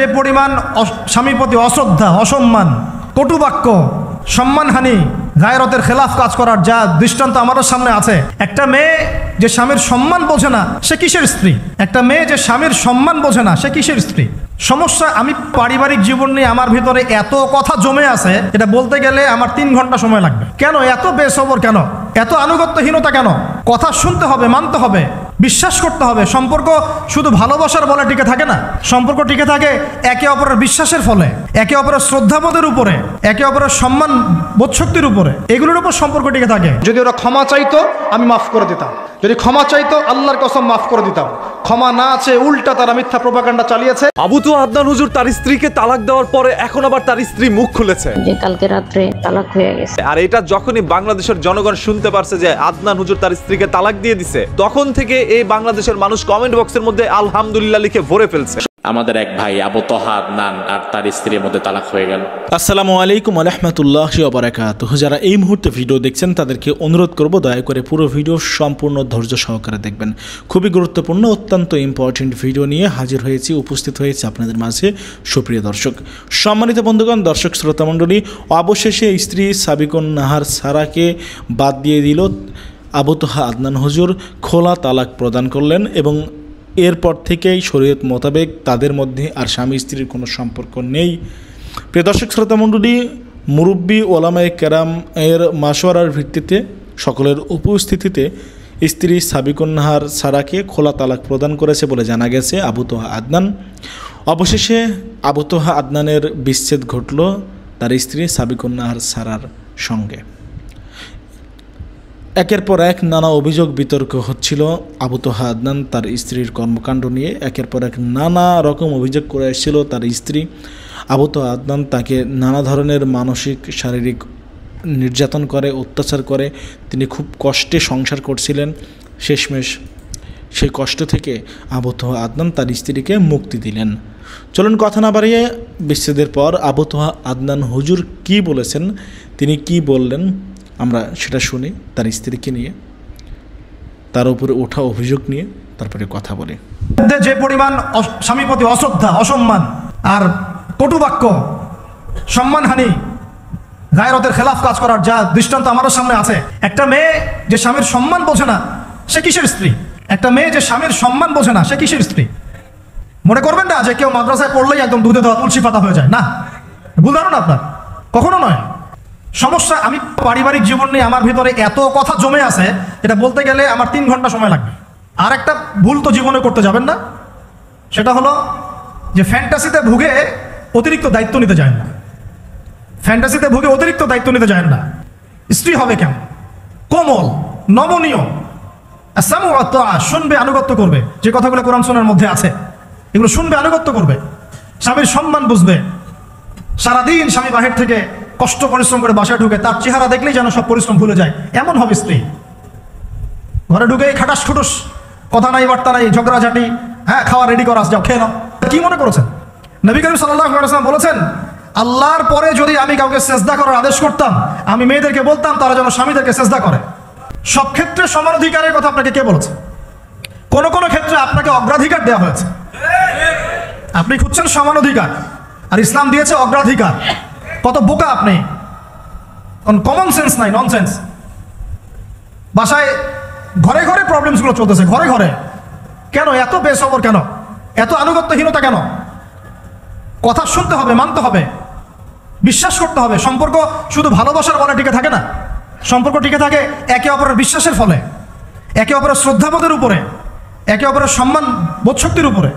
যে পরিমাণ স্বামীর প্রতি অশ্রদ্ধা, অসম্মান, কটুবাক্য, সম্মানহানি, গায়রতের খেলাফ কাজ করার যা দৃষ্টান্ত আমাদের সামনে আছে। একটা মেয়ে যে স্বামীর সম্মান বোঝে না সে কিসের স্ত্রী? একটা মেয়ে যে স্বামীর সম্মান বোঝে না সে কিসের স্ত্রী? সমস্যা, আমি পারিবারিক জীবন নিয়ে আমার ভিতরে এত কথা জমে আছে, এটা বলতে গেলে আমার 3 ঘন্টা সময় লাগবে। কেন এত বেসবর? কেন এত আনুগত্যহীনতা? কেন? কথা শুনতে হবে, মানতে হবে, বিশ্বাস করতে হবে। সম্পর্ক শুধু ভালোবাসার বলে টিকে থাকে না, সম্পর্ক টিকে থাকে একে অপরের বিশ্বাসের ফলে, একে অপরের শ্রদ্ধাবোধের উপরে, একে অপরের সম্মান বোধশক্তির উপরে, এগুলোর উপর সম্পর্ক টিকে থাকে। যদি ওরা ক্ষমা চাইতো আমি মাফ করে দিতাম, যদি ক্ষমা চাইতো আল্লাহর কসম মাফ করে দিতাম। ক্ষমা না আছে, উল্টা তারা মিথ্যা প্রোপাগান্ডা চালিয়েছে। আবু তোহা আদনান হুজুর তার স্ত্রীকে তালাক দেওয়ার পরে এখন আবার তার স্ত্রী মুখ খুলেছে যে কালকে রাত্রে তালাক হয়ে গেছে। আর এটা যখনই বাংলাদেশের জনগণ শুনতে পারছে যে আদনান হুজুর তার স্ত্রীকে তালাক দিয়ে দিছে, তখন থেকে এই বাংলাদেশের মানুষ কমেন্ট বক্সের মধ্যে আলহামদুলিল্লাহ লিখে ভরে ফেলছে। আমাদের এক ভাই আবু তোহা আদনান আর তার স্ত্রীর মধ্যে তালাক হয়ে গেল। আসসালামু আলাইকুম ওয়া রাহমাতুল্লাহি ওয়া বারাকাতুহু। যারা এই মুহূর্তে ভিডিও দেখছেন তাদেরকে অনুরোধ করব দয়া করে পুরো ভিডিও সম্পূর্ণ ধৈর্য সহকারে দেখবেন। খুবই গুরুত্বপূর্ণ, অত্যন্ত ইম্পর্টেন্ট ভিডিও নিয়ে হাজির হয়েছি, উপস্থিত হয়েছে আপনাদের মাঝে। সুপ্রিয় দর্শক, সম্মানিত বন্ধুগণ, দর্শক শ্রোতা মণ্ডলী, অবশেষে স্ত্রী সাবিকুন নাহার সারাকে বাদ দিয়ে দিল আবু তোহা আদনান হুজুর, খোলা তালাক প্রদান করলেন এবং এরপর থেকেই শরীয়ত মোতাবেক তাদের মধ্যে আর স্বামী স্ত্রীর কোনো সম্পর্ক নেই। প্রিয় দর্শক শ্রোতা মণ্ডলী, মুরব্বী ওলামায়ে কেরাম এর মাশওয়ারার ভিত্তিতে সকলের উপস্থিতিতে স্ত্রী সাবিকুন নাহার সারাকে খোলা তালাক প্রদান করেছে বলে জানা গেছে আবু তোহা আদনান। অবশেষে আবু তোহা আদনানের বিচ্ছেদ ঘটল তার স্ত্রী সাবিকুন নাহার সারার সঙ্গে। একের পর এক নানা অভিযোগ বিতর্ক হচ্ছিল আবু তোহা আদনান তার স্ত্রীর কর্মকাণ্ড নিয়ে। একের পর এক নানা রকম অভিযোগ করে এসেছিল তার স্ত্রী। আবু তোহা আদনান তাকে নানা ধরনের মানসিক, শারীরিক নির্যাতন করে, অত্যাচার করে। তিনি খুব কষ্টে সংসার করছিলেন। শেষমেশ সেই কষ্ট থেকে আবু তোহা আদনান তার স্ত্রীকে মুক্তি দিলেন। চলুন কথা না বাড়িয়ে বিচ্ছেদের পর আবু তোহা আদনান হুজুর কি বলেছেন, তিনি কি বললেন আমরা সেটা শুনি তার স্ত্রীকে নিয়ে, তার উপরে ওঠা অভিযোগ নিয়ে, তারপরে কথা বলি। যে পরিমাণ স্বামীর প্রতি অশ্রদ্ধা, অসম্মান আর কটুবাক্য, সম্মানহানি, গায়রতের খেলাফ কাজ করার যা দৃষ্টান্ত আমাদের সামনে আছে। একটা মেয়ে যে স্বামীর সম্মান বোঝে না সে কিসের স্ত্রী? একটা মেয়ে যে স্বামীর সম্মান বোঝে না সে কিসের স্ত্রী? মনে করবেন না যে কেউ মাদ্রাসায় পড়লেই একদম দুধে দেওয়া তুলসী পাতা হয়ে যায়, না, ভুল ধারণা আপনার, কখনো নয়। সমস্যা, আমি পারিবারিক জীবন নিয়ে আমার ভিতরে এত কথা জমে আছে, এটা বলতে গেলে আমার 3 ঘন্টা সময় লাগবে। আর একটা ভুল তো জীবনে করতে যাবেন না, সেটা হলো যে ফ্যান্টাসিতে ভুগে অতিরিক্ত দায়িত্ব নিতে যায় না। ফ্যান্টাসিতে ভুগে অতিরিক্ত দায়িত্ব নিতে যায় না। স্ত্রী হবে কেমন? কোমল, নমনীয়, শুনবে, আনুগত্য করবে। যে কথাগুলো কোরআন সুন্নাহর মধ্যে আছে এগুলো শুনবে, আনুগত্য করবে, স্বামীর সম্মান বুঝবে। সারাদিন স্বামী বাহির থেকে কষ্ট পরিশ্রম করে বাসায় ঢুকে তার চেহারা দেখলেই যেন সব পরিশ্রম ভুলে যায়, এমন হবে স্ত্রী। ঘরে ঢুকে খাটাস খুটুস, কথা নাই, বার্তা নাই, ঝগড়াঝাটি, হ্যাঁ, খাওয়া রেডি করা, যাও খেয়ে নাও। কি মনে করেছেন? নবী করিম সাল্লাল্লাহু আলাইহি ওয়াসাল্লাম বলেছেন, আল্লাহর পরে যদি আমি কাউকে সেজদা করার আদেশ করতাম, আমি মেয়েদেরকে বলতাম তারা যেন স্বামীদেরকে সেজদা করে। সব ক্ষেত্রে সমান অধিকারের কথা আপনাকে কে বলেছে? কোন কোন ক্ষেত্রে আপনাকে অগ্রাধিকার দেওয়া হয়েছে। আপনি খুঁজছেন সমান অধিকার, আর ইসলাম দিয়েছে অগ্রাধিকার। কত বোকা আপনি! কমন সেন্স নাই, ননসেন্স। বাসায় ঘরে ঘরে প্রবলেমসগুলো চলতেছে, ঘরে ঘরে। কেন এত বেসবর? কেন এত আনুগত্যহীনতা? কেন? কথা শুনতে হবে, মানতে হবে, বিশ্বাস করতে হবে। সম্পর্ক শুধু ভালোবাসার বলে টিকে থাকে না, সম্পর্ক টিকে থাকে একে অপরের বিশ্বাসের ফলে, একে অপরের শ্রদ্ধাবোধের উপরে, একে অপরের সম্মান বোধশক্তির উপরে,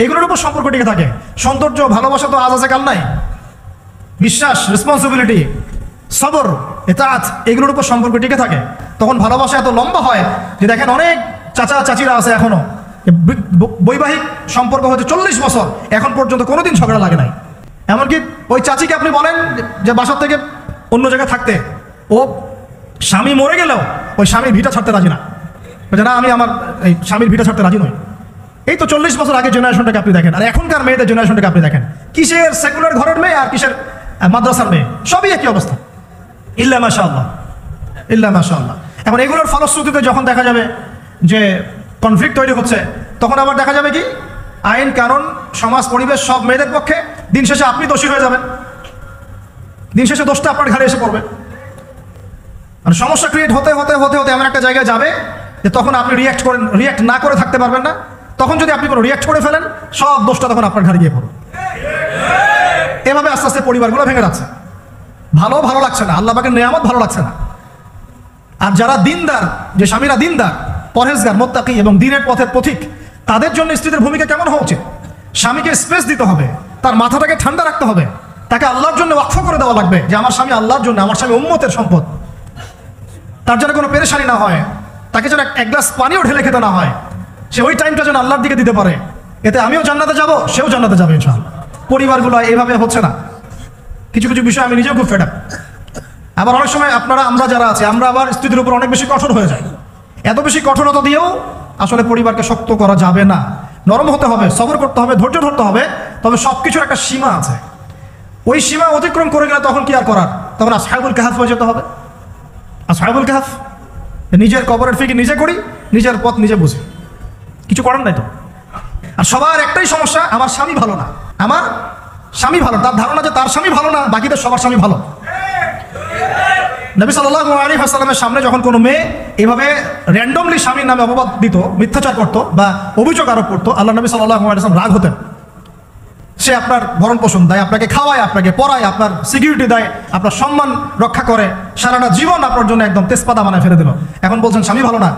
এগুলোর উপর সম্পর্ক টিকে থাকে। সৌন্দর্য, ভালোবাসা তো আজ আছে কাল নাই। বিশ্বাস, রেসপন্সিবিলিটি, সবর, ইতাআত, এগুলোর উপর সম্পর্ক টিকে থাকে। তখন ভালোবাসা এত লম্বা হয় যে দেখেন অনেক চাচা চাচিরা আছে এখনো, বৈবাহিক সম্পর্ক হচ্ছে 40 বছর, এখন পর্যন্ত কোনোদিন ঝগড়া লাগে নাই। এমনকি ওই চাচিকে আপনি বলেন যে বাসার থেকে অন্য জায়গায় থাকতে, ও স্বামী মরে গেলেও ওই স্বামীর ভিটা ছাড়তে রাজি না, না, আমি আমার এই স্বামীর ভিটা ছাড়তে রাজি নই। এই তো 40 বছর আগে জেনারেশনটাকে আপনি দেখেন, আর এখনকার মেয়েদের জেনারেশনটাকে আপনি দেখেন। কিসের সেকুলার ঘরের মেয়ে আর কিসের মাদ্রাসার মেয়ে, সবই একই অবস্থা। ইল্লা মাশাআল্লাহ, ইল্লা মাশাআল্লাহ। এখন এগুলোর ফলশ্রুতিতে যখন দেখা যাবে যে কনফ্লিক্ট তৈরি হচ্ছে, তখন আবার দেখা যাবে কি আইন কানুন সমাজ, পরিবেশ সব মেয়েদের পক্ষে, দিন শেষে আপনি দোষী হয়ে যাবেন, দিন শেষে দোষটা আপনার ঘাড়ে এসে পড়বে। মানে সমস্যা ক্রিয়েট হতে হতে হতে হতে এমন একটা জায়গায় যাবে যে তখন আপনি রিয়াক্ট না করে থাকতে পারবেন না। তখন যদি আপনি কোনো রিয়াক্ট করে ফেলেন, সব দোষটা তখন আপনার ঘাড়ে গিয়ে পড়বে। এভাবে আস্তে আস্তে পরিবারগুলো ভেঙে যাচ্ছে। ভালো লাগছে না, আল্লাহ পাকের নিয়ামত ভালো লাগছে না। আর যারা দিনদার, যে স্বামীরা দিনদার, পরহেজগার, মুত্তাকি এবং দ্বীনের পথের পথিক, তাদের জন্য স্ত্রীদের ভূমিকা কেমন হওয়া উচিত? স্বামীকে স্পেস দিতে হবে, তার মাথাটাকে ঠান্ডা রাখতে হবে, তাকে আল্লাহর জন্য ওয়াকফ করে দেওয়া লাগবে যে আমার স্বামী আল্লাহর জন্য, আমার স্বামী উম্মতের সম্পদ, তার জন্য কোনো পেরেশানি না হয়, তাকে যেন এক গ্লাস পানিও ঢেলে খেতে না হয়, সে ওই টাইমটা যেন আল্লাহর দিকে দিতে পারে। এতে আমিও জান্নাতে যাব, সেও জান্নাতে যাবে ইনশাআল্লাহ। পরিবারগুলো এইভাবে হচ্ছে না। কিছু কিছু বিষয় আমি নিজেও খুব ফেড আপ। আবার অনেক সময় আমরা যারা আছে, আমরা আবার স্ত্রীদের উপর অনেক বেশি কঠোর হয়ে যাই। এত বেশি কঠোরতা দিয়েও আসলে পরিবারকে শক্ত করা যাবে না। নরম হতে হবে, সবর করতে হবে, ধৈর্য ধরতে হবে। তবে সবকিছুর একটা সীমা আছে। ওই সীমা অতিক্রম করে গেলে তখন কি আর করার? তখন আসহাবুল কাহফ হয়ে যেতে হবে। আসহাবুল কাহফ, নিজের কবরের ফিকির নিজে করি, নিজের পথ নিজে বুঝি, কিছু করার নাই তো। আর সবার একটাই সমস্যা, আমার স্বামী ভালো না, আমার স্বামী ভালো। তার ধারণা যে তার স্বামী ভালো না, বাকিদের সবার স্বামী ভালো। নবী সাল্লাল্লাহু আলাইহি ওয়াসাল্লামের সামনে যখন কোনো মেয়ে এভাবে র্যান্ডমলি স্বামীর নামে অপবাদ দিত, মিথ্যাচার করতো বা অভিযোগ আরোপ করতো, আল্লাহ নবী সাল্লাল্লাহু আলাইহি ওয়াসাল্লাম রাগ হতেন। সে আপনার ভরণ পোষণ দেয়, আপনাকে খাওয়ায়, আপনাকে পড়ায়, আপনার সিকিউরিটি দেয়, আপনার সম্মান রক্ষা করে, সারাটা জীবন আপনার জন্য একদম তেজপাতা বানায় ফেলে দিল। এখন বলছেন স্বামী ভালো না।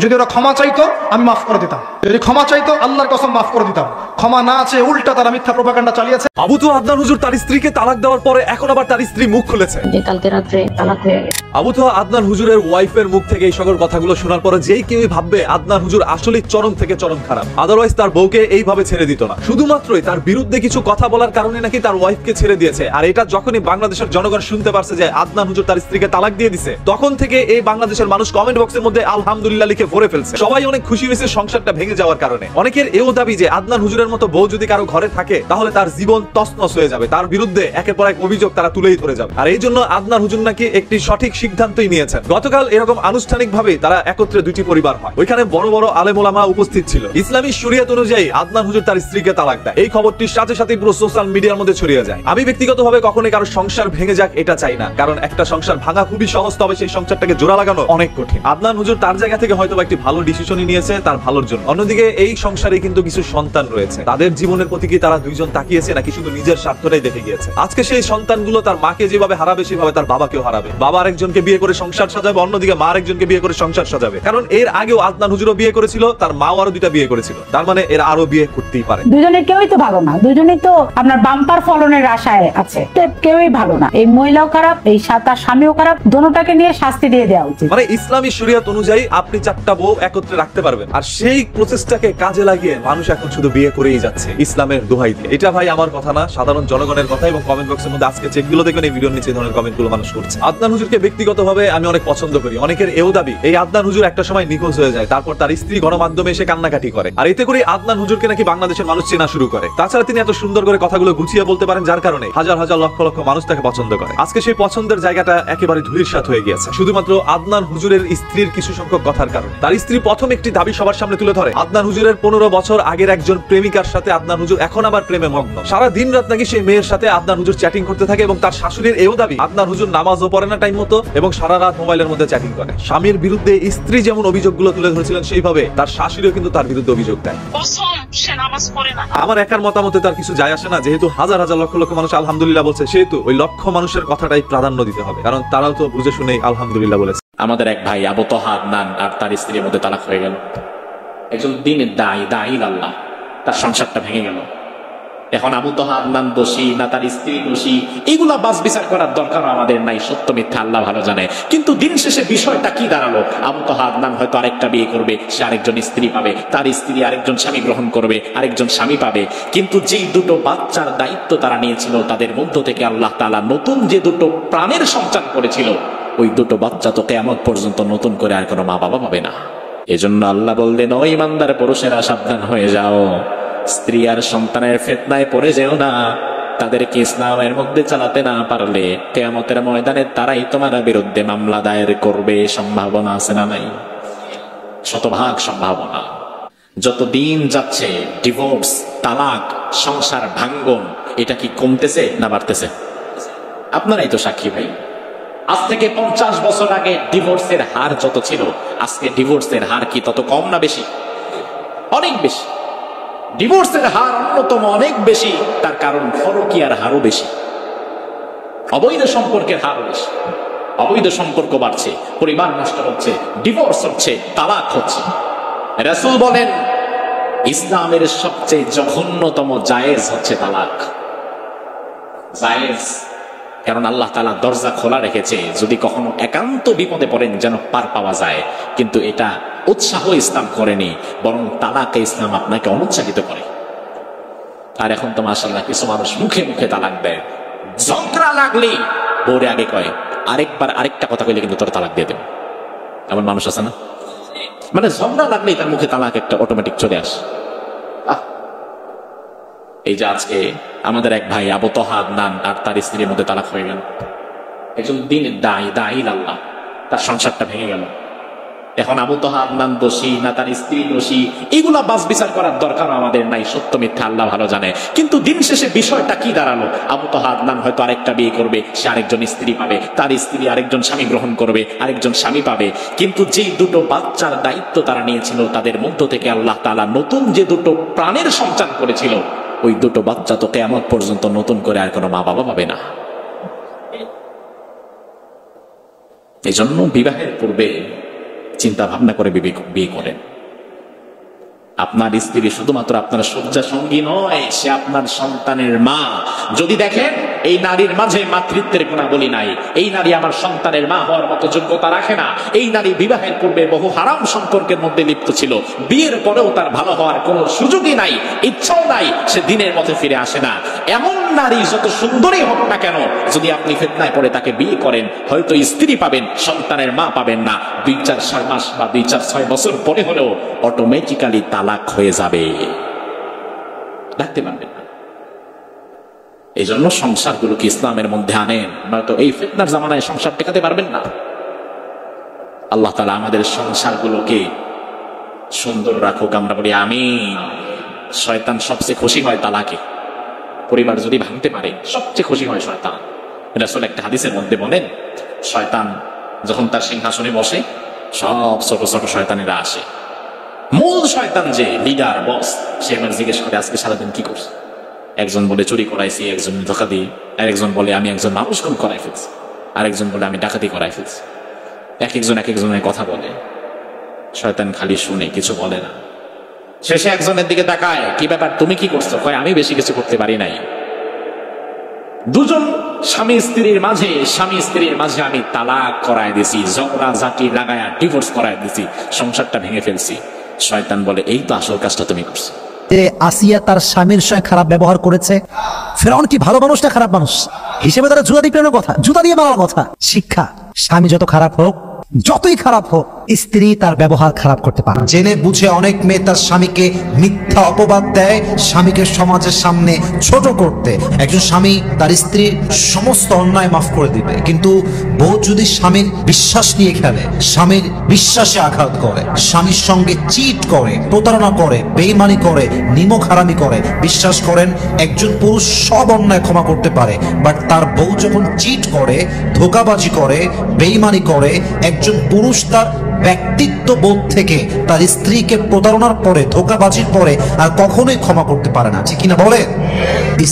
যদি ওরা ক্ষমা চাইতো আমি মাফ করে দিতাম, যদি ক্ষমা চাইতো আল্লাহর কসম মাফ করে দিতাম। ক্ষমা না আছে, উল্টা তারা মিথ্যা প্রোপাগান্ডা চালিয়েছে। আবু তো আদনান হুজুর তার স্ত্রীকে তালাক দেওয়ার পরে এখন আবার তার স্ত্রী মুখ খুলেছে যে কালকে রাত্রে তালাক হয়ে গেছে। আবু তো আদনান হুজুরের ওয়াইফের মুখ থেকে এই সকল কথাগুলো শোনার পরে যেই কেউ ভাববে আদনান হুজুর আসলে চরম থেকে চরম খারাপ। আদারওয়াইজ তার বউকে এইভাবে ছেড়ে দিত না। শুধুমাত্রই তার বিরুদ্ধে কিছু কথা বলার কারণে নাকি তার ওয়াইফকে ছেড়ে দিয়েছে। আর এটা যখনই বাংলাদেশের জনগণ শুনতে পারছে যে আদনান হুজুর তার স্ত্রীকে তালাক দিয়ে দিছে, তখন থেকে এই বাংলাদেশের মানুষ কমেন্ট বক্সের মধ্যে আলহামদুলিল্লাহ লিখে ভরে ফেলছে। সবাই অনেক খুশি হয়েছে সংসারটা ভেঙে যাওয়ার কারণে। অনেকের এও দাবি যে আদনান হুজুরের মতো বউ যদি কারো ঘরে থাকে তাহলে তার জীবন তছনছ হয়ে যাবে, তার বিরুদ্ধে একের পর এক অভিযোগ তারা তুলেই ধরে যাবে। আর এই জন্য আদনান হুজুর নাকি একটি সঠিক সিদ্ধান্তই নিয়েছেন। গতকাল এরকম আনুষ্ঠানিকভাবে তারা একত্রে দুইটি পরিবার হয়। ওইখানে বড় বড় আলেম ওলামা উপস্থিত ছিল। ইসলামী শরিয়ত অনুযায়ী আদনান হুজুর তার স্ত্রীকে তালাক দেয়। এই খবরটির সাথে সাথে পুরো সোশ্যাল মিডিয়ার মধ্যে ছড়িয়ে যায়। আমি ব্যক্তিগতভাবে কখনোই কারো সংসার ভেঙে যাক এটা চাই না, কারণ একটা সংসার ভাঙা খুবই সহজ, তবে সেই সংসারটাকে জোড়া লাগানো অনেক কঠিন। আদনান হুজুর তার জায়গা থেকে হয়তো একটি ভালো ডিসিশনই নিয়েছে তার ভালোর জন্য। অন্যদিকে এই সংসারে কিন্তু কিছু সন্তান রয়েছে, তাদের জীবনের প্রতি কি তারা দুইজন তাকিয়েছে নাকি শুধু নিজের স্বার্থটাই দেখে গিয়েছে? আজকে সেই সন্তানগুলো তার মাকে যেভাবে হারাবে সেভাবে তার বাবাকেও হারাবে। বাবা আরেকজনকে বিয়ে করে সংসার সাজাবে, অন্যদিকে মা আরেকজনকে বিয়ে করে সংসার সাজাবে। কারণ এর আগেও আদনান হুজুরও বিয়ে করেছিল, তার মাও আরো দুইটা বিয়ে করেছিল। তার মানে এরা আরো বিয়ে করতেই পারে। দুজনের কেউই তো ভালো না, দুজনেই তো আপনার বাম্পার ফলনের আশায় আছে, কেউই ভালো না। এই মহিলাও খারাপ, এই তার স্বামীও খারাপ, দোনোটাকে নিয়ে শাস্তি দিয়ে দেওয়া উচিত। মানে ইসলামী শরিয়ত অনুযায়ী আপনি চারটা বউ একত্রে রাখতে পারবেন, আর সেই প্রচেষ্টাকে কাজে লাগিয়ে মানুষ এখন শুধু বিয়ে করেই যাচ্ছে ইসলামের দোহাই দিয়ে। এটা ভাই আমার কথা না, সাধারণ জনগণের কথা। এবং কমেন্ট বক্সের মধ্যে আজকে চেকগুলো দেখবেন, এই ভিডিওর নিচে ধরনের কমেন্টগুলো মানুষ করছে। আদনান হুজুরকে ব্যক্তিগতভাবে আমি অনেক পছন্দ করি। অনেকের এও দাবি এই আদনান হুজুর একটা সময় নিখোঁজ হয়ে যায়, তারপর তার স্ত্রী গণমাধ্যমে এসে কান্নাকাটি করে, আর এতে করে আদনান হুজুরকে নাকি বাংলাদেশের মানুষ চেনা শুরু করে। তাছাড়া তিনি এত সুন্দর করে কথাগুলো গুছিয়ে বলতে পারেন, যার কারণে হাজার হাজার লক্ষ লক্ষ মানুষ তাকে পছন্দ করে। আজকে সেই পছন্দের জায়গাটা একেবারে ধূলিসাৎ হয়ে গিয়েছে শুধুমাত্র আদনান হুজুরের স্ত্রীর কিছু সংখ্যক কথার কারণে। তার স্ত্রী প্রথম একটি দাবি সবার সামনে তুলে ধরে, আদনান হুজুরের 15 বছর আগের একজন প্রেমিকার সাথে আদনান হুজুর এখন আবার প্রেমে মগ্ন। সারা দিন রাত নাকি সেই মেয়ের সাথে আদনান হুজুর চ্যাটিং করতে থাকে, এবং তার শাশুড়ির এও দাবি আদনান হুজুর নামাজও পড়ে না টাইম মতো এবং সারা রাত মোবাইলের মধ্যে চ্যাটিং করে। স্বামীর বিরুদ্ধে স্ত্রী যেমন অভিযোগগুলো তুলে ধরেছিলেন, সেইভাবে তার শাশুড়িও কিন্তু তার বিরুদ্ধে অভিযোগ দেয়। আমার একার মতামতে তার কিছু যায় আসে না, যেহেতু হাজার হাজার লক্ষ লক্ষ মানুষ আলহামদুলিল্লাহ বলছে, সেহেতু ওই লক্ষ মানুষের কথাটাই প্রাধান্য দিতে হবে, কারণ তারাও তো বুঝে শুনেই আলহামদুলিল্লাহ বলেছে। আমাদের এক ভাই আবু তোহা আদনান আর তার স্ত্রীর মধ্যে তালাক হয়ে গেল। একজন দ্বীনের দায়ী আল্লাহ, তার সংসারটা ভেঙে গেল। এখন আবু তোহা আদনান দোষী না তার স্ত্রী দোষী, এগুলা বাস বিচার করার দরকার আমাদের নাই। সত্য মিথ্যা আল্লাহ ভালো জানে। কিন্তু দিন শেষে বিষয়টা কি দাঁড়ালো? আবু তোহা আদনান হয়তো আরেকটা বিয়ে করবে, সে আরেকজন স্ত্রী পাবে, তার স্ত্রী আরেকজন স্বামী গ্রহণ করবে, আরেকজন স্বামী পাবে। কিন্তু যেই দুটো বাচ্চার দায়িত্ব তারা নিয়েছিল, তাদের মধ্য থেকে আল্লাহ তাআলা নতুন যে দুটো প্রাণের সঞ্চার করেছিল, ওই দুটো বাচ্চা তো কিয়ামত পর্যন্ত নতুন করে আর কোনো মা বাবা পাবে না। এজন্য আল্লাহ বললেন, ও ঈমানদার পুরুষেরা সাবধান হয়ে যাও, স্ত্রী আর সন্তানের ফিতনায় পড়ে যেও না। তাদেরকে ইসলামের মধ্যে চালাতে না পারলে কিয়ামতের ময়দানে তারাই তোমার বিরুদ্ধে মামলা দায়ের করবে। সম্ভাবনা আছে না নাই? শতভাগ সম্ভাবনা। যত দিন যাচ্ছে ডিভোর্স, তালাক সংসার ভাঙ্গন এটা কি কমতেছে না বাড়তেছে? আপনারাই তো সাক্ষী ভাই। আজ থেকে 50 বছর আগে ডিভোর্সের হার যত ছিল, আজকে ডিভোর্সের হার কি তত কম না বেশি? অনেক বেশি। ডিভোর্সের হার অন্যতম অনেক বেশি, তার কারণ পরকীয়ার হারও বেশি, অবৈধ সম্পর্কের হারও বেশি। অবৈধ সম্পর্ক বাড়ছে, পরিবার নষ্ট হচ্ছে, ডিভোর্স হচ্ছে, তালাক হচ্ছে। রাসূল বলেন ইসলামের সবচেয়ে জঘন্যতম জায়েজ হচ্ছে তালাক। জায়েজ, কারণ আল্লাহ তাআলা দরজা খোলা রেখেছে, যদি কখনো একান্ত বিপদে পড়েন যেন পার পাওয়া যায়। কিন্তু এটা উৎসাহ ইসলাম করেনি, বরং তালাকে ইসলাম আপনাকে অনুৎসাহিত করে। আর এখন তো মাশাআল্লাহ কিছু মানুষ মুখে মুখে তালাক দেয়, ঝগড়া লাগলি বউরে আগে কয় আরেকবার আরেকটা কথা কইলে কিন্তু তোর তালাক দিয়ে দেব। এমন মানুষ আছে না? মানে ঝগড়া লাগলেই তার মুখে তালাক একটা অটোমেটিক চলে আসে। এই যে আজকে আমাদের এক ভাই আবু তহা আদনান আর তার স্ত্রীর মধ্যে তালাক হয়ে গেল। একজন দিনের দায়ী আল্লাহ, তার সংসারটা ভেঙে গেল। এখন আবু তহা আদনান দোষী না তার স্ত্রী দোষী, এগুলা বাস বিচার করার দরকার আমাদের নাই। সত্য মিথ্যা আল্লাহ ভালো জানে। কিন্তু দিন শেষে বিষয়টা কি দাঁড়ালো? আবু তহা আদনান হয়তো আরেকটা বিয়ে করবে, সে আরেকজন স্ত্রী পাবে, তার স্ত্রী আরেকজন স্বামী গ্রহণ করবে, আরেকজন স্বামী পাবে। কিন্তু যে দুটো বাচ্চার দায়িত্ব তারা নিয়েছিল, তাদের মধ্য থেকে আল্লাহ তাআলা নতুন যে দুটো প্রাণের সঞ্চার করেছিল, ওই দুটো বাচ্চা তো কিয়ামত পর্যন্ত নতুন করে আর কোনো মা বাবা পাবে না। এই জন্য বিবাহের পূর্বে চিন্তা ভাবনা করে বিয়ে করেন। আপনার স্ত্রী শুধুমাত্র আপনার শয্যা সঙ্গী নয়, সে আপনার সন্তানের মা। যদি দেখেন এই নারীর মাঝে মাতৃত্বের গুণাবলী নাই, এই নারী আমার সন্তানের মা হওয়ার মতো যোগ্যতা রাখে না, এই নারী বিবাহের পূর্বে বহু হারাম সম্পর্কের মধ্যে লিপ্ত ছিল, বিয়ের পরেও তার ভালো হওয়ার কোনো সুযোগই নাই, ইচ্ছাও নাই, সে দিনের পথে ফিরে আসে না, এমন নারী যত সুন্দরী হোক না কেন, যদি আপনি ফিতনায় পড়ে তাকে বিয়ে করেন, হয়তো স্ত্রী পাবেন, সন্তানের মা পাবেন না। 2-4 মাস বা 2-6 বছর পরে হলেও অটোমেটিক্যালি তালাক হয়ে যাবে, রাখতে পারবেন না। এই জন্য সংসারগুলোকে ইসলামের মধ্যে আনেন, নয়তো এই ফিতনার জামানায় সংসার টেকাতে পারবেন না। আল্লাহ তাআলা আমাদের সংসারগুলোকে সুন্দর রাখুক, আমরা বলি আমিন। শয়তান সবচেয়ে খুশি হয় তালাকে, পরিবার যদি ভাঙতে পারে সবচেয়ে খুশি হয় শয়তান। রাসূল একটা হাদিসের মধ্যে বলেন, শয়তান যখন তার সিংহাসনে বসে, সব ছোট ছোট শয়তানেরা আসে। মূল শয়তান যে লিডার বস, সে আমার জিজ্ঞেস করে আজকে সারাদিন কি করছে। একজন বলে চুরি করাইছি, একজন ধোঁকা দিই, আরেকজন বলে আমি একজন মানুষ খুন করাই ফেলছি, আরেকজন বলে আমি ডাকাতি করাই ফেলছি। এক একজনের কথা বলে, শয়তান খালি শুনে, কিছু বলে না। শেষে একজনের দিকে তাকায়, কি ব্যাপার, তুমি কি করছো? কয় আমি বেশি কিছু করতে পারি নাই। দুজন স্বামী স্ত্রীর মাঝে আমি তালাক করায় দিছি, ঝগড়া ঝাঁটি লাগায়া ডিভোর্স করায় দিছি, সংসারটা ভেঙে ফেলছি। শয়তান বলে এই তো আসল কাজটা তুমি করছো। যে আসিয়া তার স্বামীর সঙ্গে খারাপ ব্যবহার করেছে, ফেরাউন কি ভালো মানুষ না খারাপ মানুষ? হিসেবে তারা জুতা দিয়ে পেরানোর কথা, জুতা দিয়ে মারার কথা। শিক্ষা, স্বামী যত খারাপ হোক, যতই খারাপ হোক, স্ত্রী তার ব্যবহার খারাপ করতে পারে। জেনে বুঝে অনেক মেয়ে তার স্বামীকে মিথ্যা অপবাদ দেয়, স্বামীকে সমাজের সামনে ছোট করতে। একজন স্বামী তার স্ত্রীর সমস্ত অন্যায় মাফ করে দিবে, কিন্তু বউ যদি স্বামীর বিশ্বাস নিয়ে খেলে, স্বামীর বিশ্বাসে আঘাত করে, স্বামীর সঙ্গে চিট করে, প্রতারণা করে, বেঈমানি করে, নিমক হারামি করে, বিশ্বাস করেন একজন পুরুষ সব অন্যায় ক্ষমা করতে পারে, বাট তার বউ যখন চিট করে, ধোঁকাবাজি করে, বেঈমানি করে, একজন পুরুষ তার ব্যক্তিত্ব বোধ থেকে তার স্ত্রীকে প্রতারণার পরে, ধোঁকাবাজির পরে আর কখনোই ক্ষমা করতে পারে না, ঠিক কিনা বলে?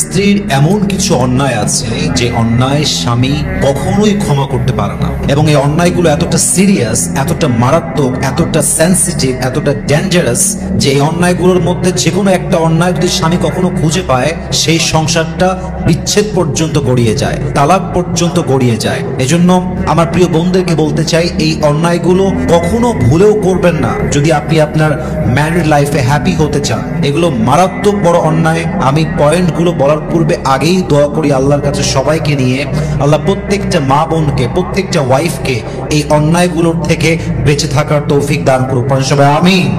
স্ত্রীর এমন কিছু অন্যায় আছে যে অন্যায় স্বামী কখনোই ক্ষমা করতে পারে না, এবং এই অন্যায়গুলো এতটা সিরিয়াস, এতটা মারাত্মক, এতটা সেন্সিটিভ, এতটা ডেঞ্জারাস যে এই অন্যায়গুলোর মধ্যে যে কোনো একটা অন্যায় যদি স্বামী কখনো খুঁজে পায়, সেই সংসারটা বিচ্ছেদ পর্যন্ত গড়িয়ে যায়, তালাক পর্যন্ত গড়িয়ে যায়। এজন্য আমার প্রিয় বোনদেরকে বলতে চাই, এই অন্যায়গুলো কখনো ভুলেও করবেন না যদি আপনি আপনার ম্যারিড লাইফে হ্যাপি হতে চান। এগুলো মারাত্মক বড় অন্যায়। আমি পয়েন্টগুলো বলার পূর্বে আগেই দোয়া করি আল্লাহর কাছে সবাইকে নিয়ে, আল্লাহ প্রত্যেকটা মা বোনকে, প্রত্যেকটা ওয়াইফকে এই অন্যায়গুলোর থেকে বেঁচে থাকার তৌফিক দান করুক সবাই, আমিন।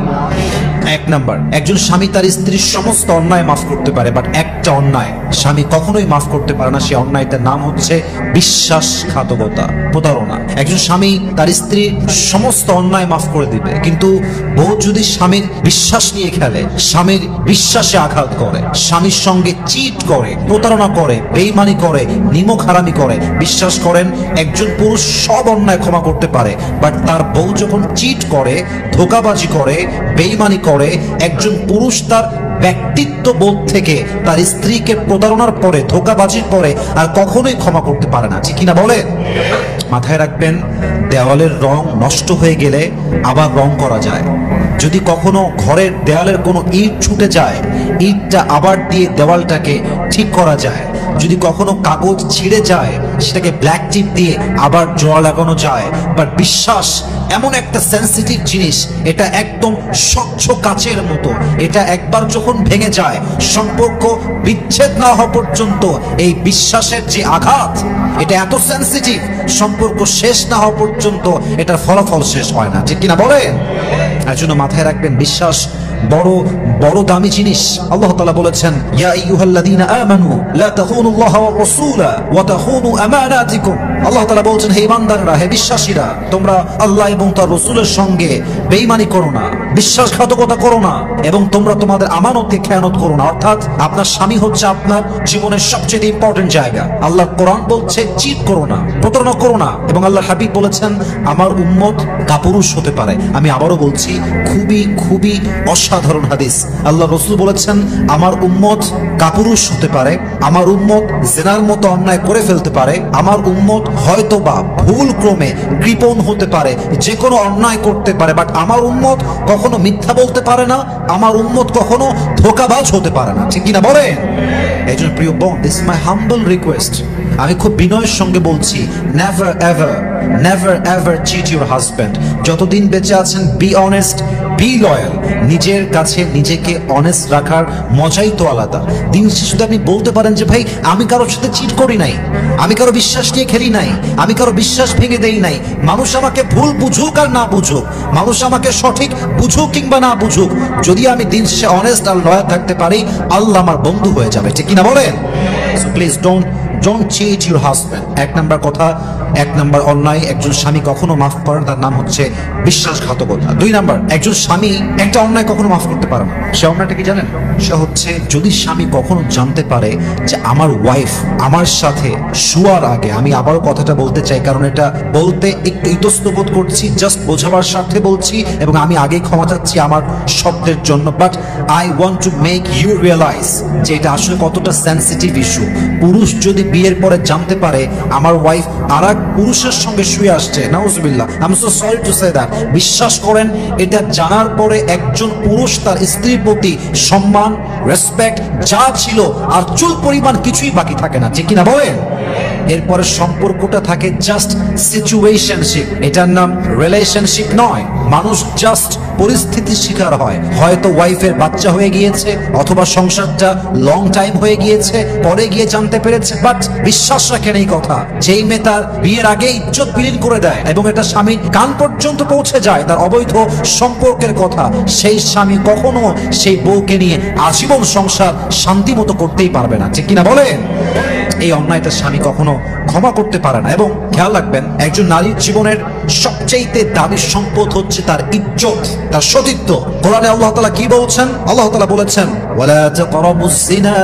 1 নাম্বার, একজন স্বামী তার স্ত্রীর সমস্ত অন্যায় মাফ করতে পারে, বাট একটা অন্যায় স্বামী কখনোই মাফ করতে পারে না, সে অন্যায়টার নাম হচ্ছে বিশ্বাসঘাতকতা, প্রতারণা। একজন স্বামী তার স্ত্রীর সমস্ত অন্যায় মাফ করে দিবে, কিন্তু বউ যদি স্বামীর বিশ্বাস নিয়ে খেলে, স্বামীর বিশ্বাসে আঘাত করে, স্বামীর সঙ্গে চিট করে, প্রতারণা করে, বেইমানি করে, নিমক হারামি করে, বিশ্বাস করেন একজন পুরুষ সব অন্যায় ক্ষমা করতে পারে, বাট তার বউ যখন চিট করে, ধোঁকাবাজি করে, বেইমানি করে, একজন পুরুষ তার ব্যক্তিত্ব বোধ থেকে তার স্ত্রীকে প্রতারণার পরে, ধোঁকাবাজির পরে আর কখনোই ক্ষমা করতে পারে না, ঠিক কিনা বলে? মাথায় রাখবেন, দেওয়ালের রং নষ্ট হয়ে গেলে আবার রং করা যায়। যদি কখনো ঘরের দেওয়ালের কোনো ইট ছুটে যায়, ইটটা আবার দিয়ে দেওয়ালটাকে ঠিক করা যায়। যদি কখনো কাগজ ছিঁড়ে যায়, সেটাকে ব্ল্যাক টিপ দিয়ে আবার জোড়া লাগানো যায়। বাট বিশ্বাস এমন একটা সেন্সিটিভ জিনিস, এটা একদম স্বচ্ছ কাচের মতো। এটা একবার যখন ভেঙে যায়, সম্পর্ক বিচ্ছেদ না হওয়া পর্যন্ত এই বিশ্বাসের যে আঘাত, এটা এত সেন্সিটিভ, সম্পর্ক শেষ না হওয়া পর্যন্ত এটার ফলাফল শেষ হয় না, ঠিক কিনা বলেন? এর জন্য মাথায় রাখবেন, বিশ্বাস বড় বড় দামি জিনিস। আল্লাহ তাআলা বলেছেন, ইয়া আইয়ুহাল্লাযীনা আমানু লা তাখুনুল্লাহ ওয়া রাসূলা ওয়া তাখুনু আমানাতিকুম। আল্লাহ তাআলা বলেছেন, হে ইমানদাররা, হে বিশ্বাসীরা, তোমরা আল্লাহ এবং তার রাসূলের সঙ্গে বেঈমানি করো না, বিশ্বাসঘাতকতা করো না, এবং তোমরা তোমাদের আমানতকে খেয়ানত করো না। অর্থাৎ আপনার স্বামী হচ্ছে আপনার জীবনের সবচেয়ে ইম্পর্টেন্ট জায়গা। আল্লাহর কোরআন বলছে চিট করো না, প্রতারণা করো না, এবং আল্লাহর হাবিব বলেছেন আমার উম্মত কাপুরুষ হতে পারে। আমি আবারও বলছি, খুবই খুবই অসাধারণ হাদিস। আল্লাহ রাসূল বলেছেন আমার উম্মত কাপুরুষ হতে পারে, আমার উম্মত জিনার মতো অন্যায় করে ফেলতে পারে, আমার উম্মত হয়তোবা ভুল ক্রমে কৃপণ হতে পারে, যে কোনো অন্যায় করতে পারে, বাট আমার উম্মত কখনো মিথ্যা বলতে পারে না, আমার উম্মত কখনো ধোঁকাবাজ হতে পারে না, ঠিক কিনা বলেন? এই জন্য প্রিয় বোন, this is my humble request, আমি খুব বিনয়ের সঙ্গে বলছি, never ever never ever cheat your husband. যতদিন বেঁচে আছেন, বি অনেস্ট, বি লয়াল। নিজের কাছে নিজেকে অনেস্ট রাখার মজাই তো আলাদা। দিন শেষে আপনি বলতে পারেন যে ভাই আমি কারোর সাথে চিট করি নাই, আমি কারো বিশ্বাস নিয়ে খেলি নাই, আমি কারো বিশ্বাস ভেঙে দেই নাই। মানুষ আমাকে ভুল বুঝুক আর না বুঝুক, মানুষ আমাকে সঠিক বুঝুক কিংবা না বুঝুক, যদি আমি দিন শেষে অনেস্ট আর লয়াল থাকতে পারি, আল্লাহ আমার বন্ধু হয়ে যাবে, ঠিক কিনা বলেন? So please don't cheat your husband. এক নাম্বার কথা, এক নাম্বার অন্যায় একজন স্বামী কখনো মাফ করেন, তার নাম হচ্ছে বিশ্বাসঘাতকতা। দুই নাম্বার, একজন স্বামী একটা অন্যায় কখনো মাফ করতে পারে না। সে অন্যায়টা কি জানেন? সে হচ্ছে যদি স্বামী কখনো জানতে পারে যে আমার ওয়াইফ আমার সাথে শোয়ার আগে, আমি আবারও কথাটা বলতে চাই কারণ এটা বলতে একটু ইতস্তবোধ করছি, জাস্ট বোঝাবার স্বার্থে বলছি, এবং আমি আগেই ক্ষমা চাচ্ছি আমার শব্দের জন্য, but I want to make you realize যে এটা আসলে কতটা সেন্সিটিভ ইস্যু। পুরুষ যদি বিয়ের পরে জানতে পারে আমার ওয়াইফ আরেক পুরুষের সঙ্গে শুয়ে আসছে, নাউজুবিল্লাহ, I am so sorry to say that, বিশ্বাস করেন এটা জানার পরে একজন পুরুষ তার স্ত্রীর প্রতি সম্মান, রেসপেক্ট যা ছিল আর চুল পরিমাণ কিছুই বাকি থাকে না, ঠিক কিনা বলেন? এরপরে সম্পর্কটা থাকে জাস্ট সিচুয়েশনশিপ, এটার নাম রিলেশনশিপ নয়। মানুষ জাস্ট পরিস্থিতির শিকার হয়, হয়তো ওয়াইফের বাচ্চা হয়ে গিয়েছে অথবা সংসারটা লং টাইম হয়ে গিয়েছে, পরে গিয়ে জানতে পেরেছে, বাট বিশ্বাস রাখেন এই কথা, যেই মেয়ে তার বিয়ের আগে ইজ্জত বিলীন করে দেয় এবং এটা স্বামীর কান পর্যন্ত পৌঁছে যায় তার অবৈধ সম্পর্কের কথা, সেই স্বামী কখনো সেই বউকে নিয়ে আজীবন সংসার শান্তি মতো করতেই পারবে না, ঠিক কিনা বলেন? এই অন্যায়টা স্বামী কখনো ক্ষমা করতে পারে না। এবং খেয়াল রাখবেন, একজন নারীর জীবনের সবচেয়ে দামি সম্পদ হচ্ছে তার ইজ্জত, তার সতীত্ব। কোরআনে আল্লাহ তাআলা কি বলছেন? আল্লাহ তাআলা বলেছেন ওয়ালা তাকরাবুজ জিনা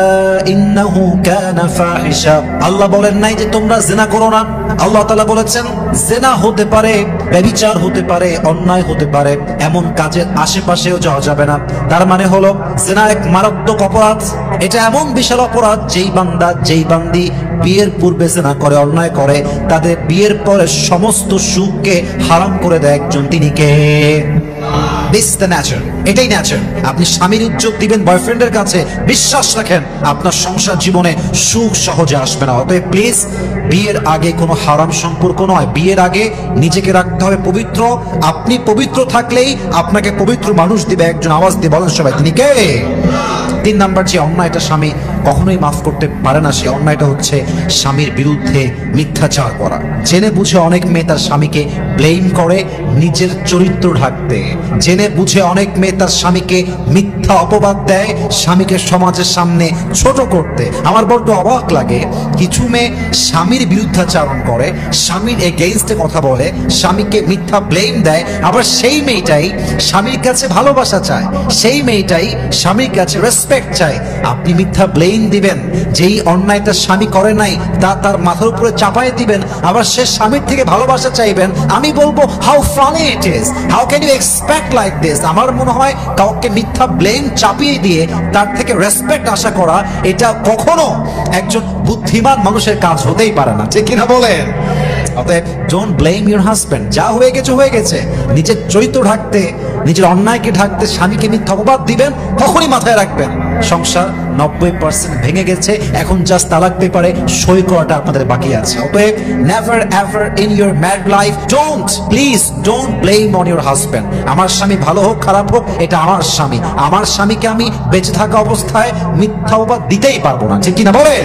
ইন্নাহু কানা ফাহিশা। আল্লাহ বলেন নাই যে তোমরা জিনা করো না, আল্লাহ তাআলা বলেছেন জিনা হতে পারে, ব্যভিচার হতে পারে, অন্যায় হতে পারে, এমন কাজের আশেপাশেও যাওয়া যাবে না। তার মানে হলো জিনা এক মারাত্মক অপরাধ, এটা এমন বিশাল অপরাধ যেই বান্দা, যেই বান্দি বিয়ের পূর্বে জিনা করে, অন্যায় করে, তাদের বিয়ের পরে সমস্ত সুখকে হারাম করে দেয় একজন, তিনি কে? This is the nature, এটাই নেচার। আপনি স্বামীর ইজ্জত দিবেন বয়ফ্রেন্ডের কাছে, বিশ্বাস রাখেন আপনার সংসার জীবনে সুখ সহজে আসবে না। অতএব প্লিজ, বিয়ের আগে কোনো হারাম সম্পর্ক নয়, বিয়ের আগে নিজেকে রাখতে হবে পবিত্র। আপনি পবিত্র থাকলেই আপনাকে পবিত্র মানুষ দিবে একজন, আওয়াজ দিয়ে বলেন সবাই, তিনি কে? তিন নাম্বার যে অন্যায়টা স্বামী কখনোই মাফ করতে পারে না সেই অন্যায়টা হচ্ছে স্বামীর বিরুদ্ধে মিথ্যাচার করা। জেনে বুঝে অনেক মেয়ে তার স্বামীকে ব্লেম করে নিজের চরিত্র ঢাকতে। জেনে বুঝে অনেক মেয়ে তার স্বামীকে মিথ্যা অপবাদ দেয় স্বামীকে সমাজের সামনে ছোট করতে। আমার বড্ড অবাক লাগে, কিছু মেয়ে স্বামীর বিরুদ্ধাচারণ করে, স্বামীর এগেইনস্টে কথা বলে, স্বামীকে মিথ্যা ব্লেম দেয়, আবার সেই মেয়েটাই স্বামীর কাছে ভালোবাসা চায়, সেই মেয়েটাই স্বামীর কাছে রেসপেক্ট চায়। আপনি মিথ্যা ব্লেম দিবেন, যেই অন্যায়টা স্বামী করে নাই তা তার মাথার উপরে চাপাই দিবেন, আবার সে স্বামীর থেকে ভালোবাসা চাইবেন। আমি বলবো how funny it is, how can you expect like this. আমার মনে হয় কাউকে মিথ্যা ব্লেম চাপিয়ে দিয়ে তার থেকে রেসপেক্ট আশা করা, এটা কখনো একজন বুদ্ধিমান মানুষের কাজ হতেই পারে না, ঠিক কিনা বলেন? অতএব ডোন্ট ব্লেম ইউর হাজব্যান্ড। যা হয়ে গেছে হয়ে গেছে। নিজের চরিত্র ঢাকতে, নিজের অন্যায়কে ঢাকতে স্বামীকে মিথ্যা অপবাদ দিবেন, তখনই মাথায় রাখবেন সংসার 90% ভেঙে গেছে, এখন জাস্ট তালাক পেপারে সই করাটা আপনাদের বাকি আছে। অতএব never ever in your married life please don't blame on your husband. আমার স্বামী ভালো হোক খারাপ হোক, এটা আমার স্বামী, আমার স্বামীকে আমি বেঁচে থাকা অবস্থায় মিথ্যা অপবাদ দিতেই পারবো না, ঠিক কিনা বলেন?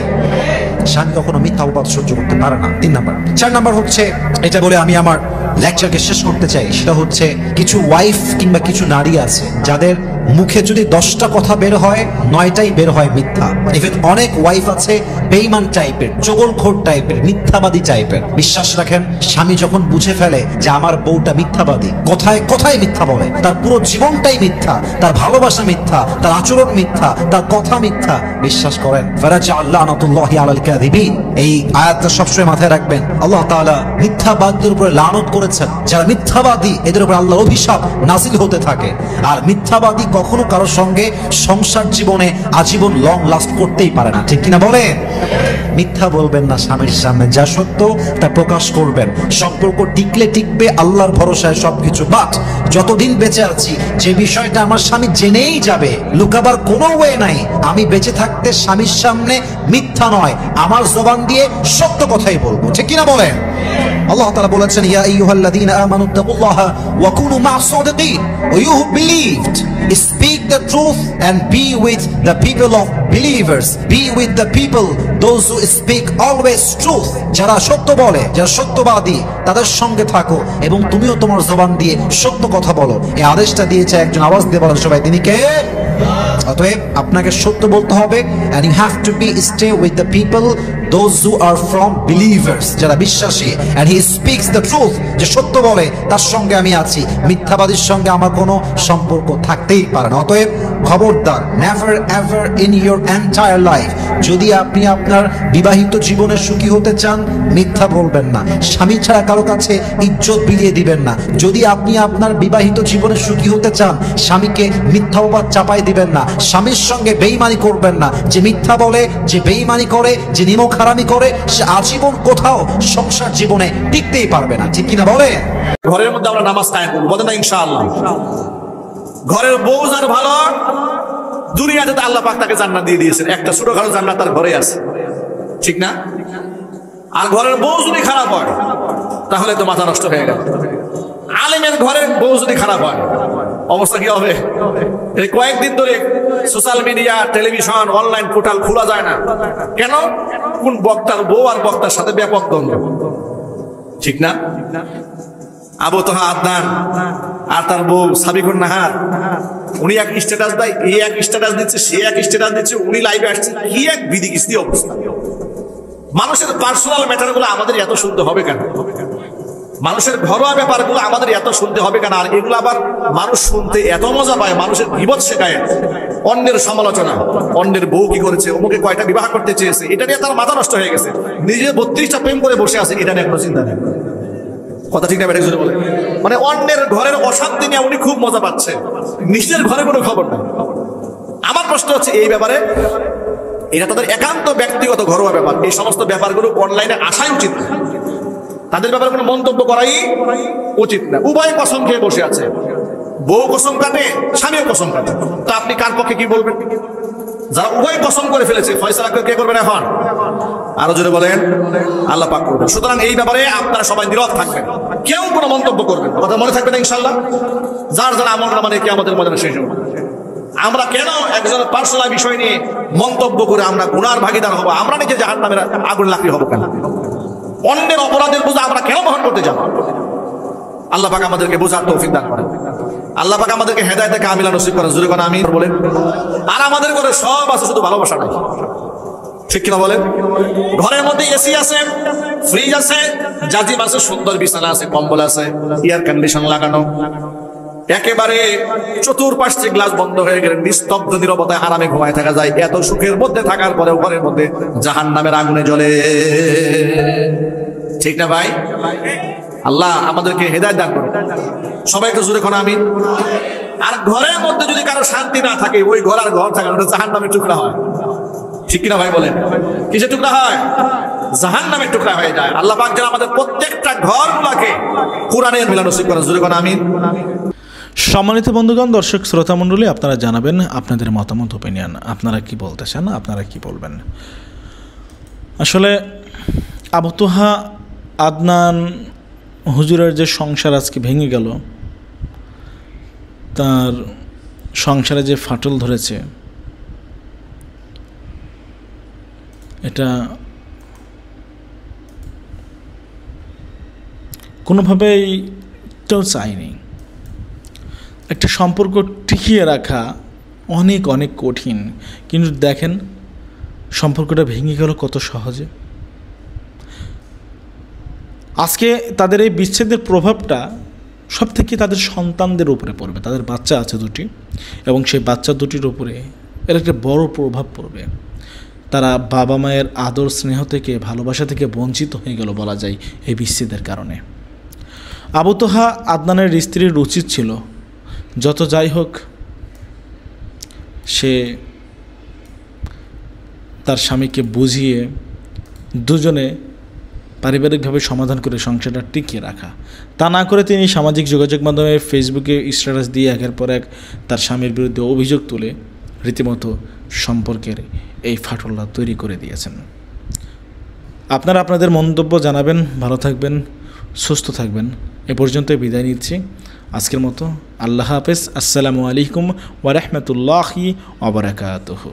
স্বামী কখনো মিথ্যা অপবাদ সহ্য করতে পারে না। 3 নাম্বার। 4 নাম্বার হচ্ছে, এটা বলে আমি আমার লেকচারকে শেষ করতে চাই, সেটা হচ্ছে কিছু ওয়াইফ কিংবা কিছু নারী আছে যাদের মুখে যদি 10টা কথা বের হয় 9টাই বের হয় মিথ্যা। ইভেন অনেক ওয়াইফ আছে বেঈমান টাইপের, চগলখোর টাইপের, মিথ্যাবাদী টাইপের। বিশ্বাস রাখেন, স্বামী যখন বুঝে ফেলে যে আমার বউটা মিথ্যাবাদী, কথায় কথায় মিথ্যা বলে, তার পুরো জীবনটাই মিথ্যা, তার ভালোবাসা মিথ্যা, তার আচরণ মিথ্যা, তার কথা মিথ্যা, বিশ্বাস করেন ফারাজাল্লানাতুল্লাহি আলাল কাযিবিন, এই আয়াতটা সবসময় মাথায় রাখবেন। আল্লাহ তাআলা মিথ্যাবাদীদের উপরে লানত করেছেন। যারা মিথ্যাবাদী এদের উপর আল্লাহর অভিশাপ নাযিল হতে থাকে। আর মিথ্যাবাদী কখনো কারোর সঙ্গে সংসার জীবনে আজীবন লং লাস্ট করতেই পারে না, ঠিক কিনা বলেন? মিথ্যা বলবেন না স্বামীর সামনে, যা সত্য তা প্রকাশ করবেন। সম্পর্ক টিকলে টিকবে আল্লাহর ভরসায় সবকিছু। বাট যতদিন বেঁচে আছি, যে বিষয়টা আমার স্বামী জেনেই যাবে, লুকাবার কোনো ওয়ে নাই। আমি বেঁচে থাকতে স্বামীর সামনে মিথ্যা নয়, আমার জবান দিয়ে সত্য কথাই বলবো, ঠিক কিনা বলেন? আল্লাহ তাআলা বলেছেন, ইয়া আইয়ুহাল্লাযীনা আমানু তাকুল্লাহা ওয়া কুনু মা'আস সাদিকিন, O you who believed speak the truth and be with the people of believers, be with the people those who speak always truth। যারা সত্য বলে, যারা সত্যবাদী, তাদের সঙ্গে থাকো এবং তুমিও তোমার জবান দিয়ে সত্য কথা বলো। এই আদেশটা দিয়েছে একজন, আওয়াজ দিয়ে বলেন সবাই, তিনি কে? অতএব আপনাকে সত্য বলতে হবে, and you have to be stay with the people those who are from believers, যারা বিশ্বাসী, and he speaks the truth, যে সত্য বলে তার সঙ্গে আমি আছি, মিথ্যাবাদীর সঙ্গে আমার কোনো সম্পর্ক থাকতেই পারে না। অতএব খবরদার, never ever in your entire life, যদি আপনি আপনার বিবাহিত জীবনে সুখী হতে চান, মিথ্যা বলবেন না। স্বামী ছাড়া কারো কাছে ইজ্জত বিলিয়ে দিবেন না। যদি আপনি আপনার বিবাহিত জীবনে সুখী হতে চান, স্বামীকে মিথ্যা অপবাদ চাপাই দিবেন না। স্বামীর সঙ্গে বেঈমানি করবেন না। যে মিথ্যা বলে, যে বেঈমানি করে, যে নিমক হারামি করে, সে আজীবন কোথাও সংসার জীবনে টিকতেই পারবে না, ঠিক কিনা বলে? ঘরের মধ্যে আমরা নামাজ কায়েম করব, বলেন না ইনশাআল্লাহ। ঘরের বউ যার ভালো, দুনিয়াতে তো আল্লাহ পাক তাকে জান্নাত দিয়ে দিয়েছেন, একটা ছোটখাটো জান্নাত তার ঘরে আছে, ঠিক না? আর ঘরের বউ যদি খারাপ হয় তাহলে তো মাথা নষ্ট হয়ে গেল। আলেমের ঘরে বউ যদি খারাপ হয় অবস্থা কি হবে? এই কয়েকদিন ধরে social media, television, online portal খোলা যায় না কেন? কোন বক্তার বউ আর বক্তার সাথে ব্যাপক দ্বন্দ্ব, ঠিক না? আবু তোহা আদনান আর তার বউ সাবিকুন নাহার, উনি এক স্ট্যাটাস দেয়, এই এক স্ট্যাটাস দিচ্ছে, সে এক স্ট্যাটাস দিচ্ছে, উনি লাইভে আসছে, কি এক বিদিকিস্তি অবস্থা। মানুষের পার্সোনাল ম্যাটার গুলো আমাদের এত শুনতে হবে কেন? মানুষের ঘরোয়া ব্যাপারগুলো আমাদের এত শুনতে হবে কেন? আর এগুলো আবার মানুষ শুনতে এত মজা পায়, মানুষের বিপদ শেখায়, অন্যের সমালোচনা, অন্যের বউ কি করেছে, অমুকে কয়টা বিবাহ করতে চেয়েছে, এটা নিয়ে তার মাথা নষ্ট হয়ে গেছে। নিজে 32টা প্রেম করে বসে আছে, এটা নিয়ে কোনো চিন্তা নেই। কথা ঠিক না? বেটা জোরে বলে, মানে অন্যের ঘরের অশান্তি নিয়ে উনি খুব মজা পাচ্ছে, নিজের ঘরে কোনো খবর নেই। আমার প্রশ্ন হচ্ছে এই ব্যাপারে, এটা তাদের একান্ত ব্যক্তিগত ঘরোয়া ব্যাপার, এই সমস্ত ব্যাপারগুলো অনলাইনে আসাই উচিত না, তাদের ব্যাপারে কোনো মন্তব্য করাই উচিত না। উভয় কসম খেয়ে বসে আছে, বউ কসম কাটে, স্বামীও কসম কাটে, তো আপনি কার পক্ষে কি বলবেন? যারা উভয় কসম করে ফেলেছে, ফয়সালা কে করবেন এখন? আরো জোরে বলেন, আল্লাহ পাক করবেন। সুতরাং এই ব্যাপারে আপনারা সবাই নীরব থাকবেন, কেউ কোনো মন্তব্য করবেন, কথা মনে থাকবে না ইনশাল্লাহ। যার যারা আমল নামা নিয়ে কিয়ামতের ময়দানে শেষ হবে। আমরা কেন একজনের পার্সোনাল বিষয় নিয়ে মন্তব্য করে আমরা গুনার ভাগীদার হবো? আমরা নিজে জাহান্নামের আগুন লাকড়ি হবো কেন? অন্যের অপরাধের বোঝা আমরা কেন বহন করতে যাব? আল্লাহ পাক আমাদেরকে বোঝার তৌফিক দান করেন। আল্লাহ পাক আমাদেরকে হেদায়েতে কামিলা নসিব করেন। জোরে কোন আমিন বলেন। আর আমাদের ঘরে সব আছে, শুধু ভালোবাসা নাই। ঠিক কিনা বলেন? ঘরের মধ্যে এসি আছে, ফ্রিজ আছে, জাজিম আছে, সুন্দর বিছানা আছে, কম্বল আছে, এয়ার কন্ডিশন লাগানো, একেবারে চতুর্পাশ থেকে গ্লাস বন্ধ হয়ে গেলে নিস্তব্ধ নীরবতায় আরামে ঘুমায় থাকা যায়। এত সুখের মধ্যে থাকার পরেও ঘরের মধ্যে জাহান্নামের আগুনে জ্বলে। ঠিক না ভাই? আল্লাহ আমাদেরকে হেদায়েত দান করুন। সবাই একটু জোরে কোন আমিন। আর ঘরের মধ্যে যদি কারো শান্তি না থাকে, ওই ঘর আর ঘর থাকে, ওটা জাহান্নামের টুকরা হয়। ঠিক কিনা ভাই বলেন? কিসের টুকরা হয়? জাহান্নামের টুকরা হয়ে যায়। আল্লাহ পাক যেন আমাদের প্রত্যেকটা ঘরগুলোকে কোরআনের মিলান নসিব করেন। জোরে কোন আমিন। সম্মানিত বন্ধুগণ, দর্শক শ্রোতা মণ্ডলী, আপনারা জানাবেন আপনাদের মতামত, ওপিনিয়ন, আপনারা কি বলতে চান, আপনারা কি বলবেন। আসলে আবু তোহা আদনান হুজুরের যে সংসার আজকে ভেঙে গেল, তার সংসারে যে ফাটল ধরেছে, এটা কোনোভাবেই কেউ চায়নি। একটা সম্পর্ক টিকিয়ে রাখা অনেক অনেক কঠিন, কিন্তু দেখেন সম্পর্কটা ভেঙে গেল কত সহজে। আজকে তাদের এই বিচ্ছেদের প্রভাবটা সব থেকে তাদের সন্তানদের উপরে পড়বে। তাদের বাচ্চা আছে দুটি, এবং সেই বাচ্চা দুটির উপরে এর একটা বড় প্রভাব পড়বে। তারা বাবা মায়ের আদর স্নেহ থেকে, ভালোবাসা থেকে বঞ্চিত হয়ে গেল বলা যায় এই বিচ্ছেদের কারণে। আবু তোহা আদনানের স্ত্রীর উচিত ছিল যত যাই হোক সে তার স্বামীকে বুঝিয়ে দুজনে পারিবারিকভাবে সমাধান করে সংসারটা টিকিয়ে রাখা। তা না করে তিনি সামাজিক যোগাযোগ মাধ্যমে ফেসবুকে স্ট্যাটাস দিয়ে একের পর এক তার স্বামীর বিরুদ্ধে অভিযোগ তুলে রীতিমতো সম্পর্কের এই ফাটলটা তৈরি করে দিয়েছেন। আপনারা আপনাদের মন্তব্য জানাবেন। ভালো থাকবেন, সুস্থ থাকবেন। এ পর্যন্ত বিদায় নিচ্ছি আজকের মতো। আল্লাহ হাফেজ। আসসালামু আলাইকুম ওয়া রাহমাতুল্লাহি ওয়া বারাকাতুহু।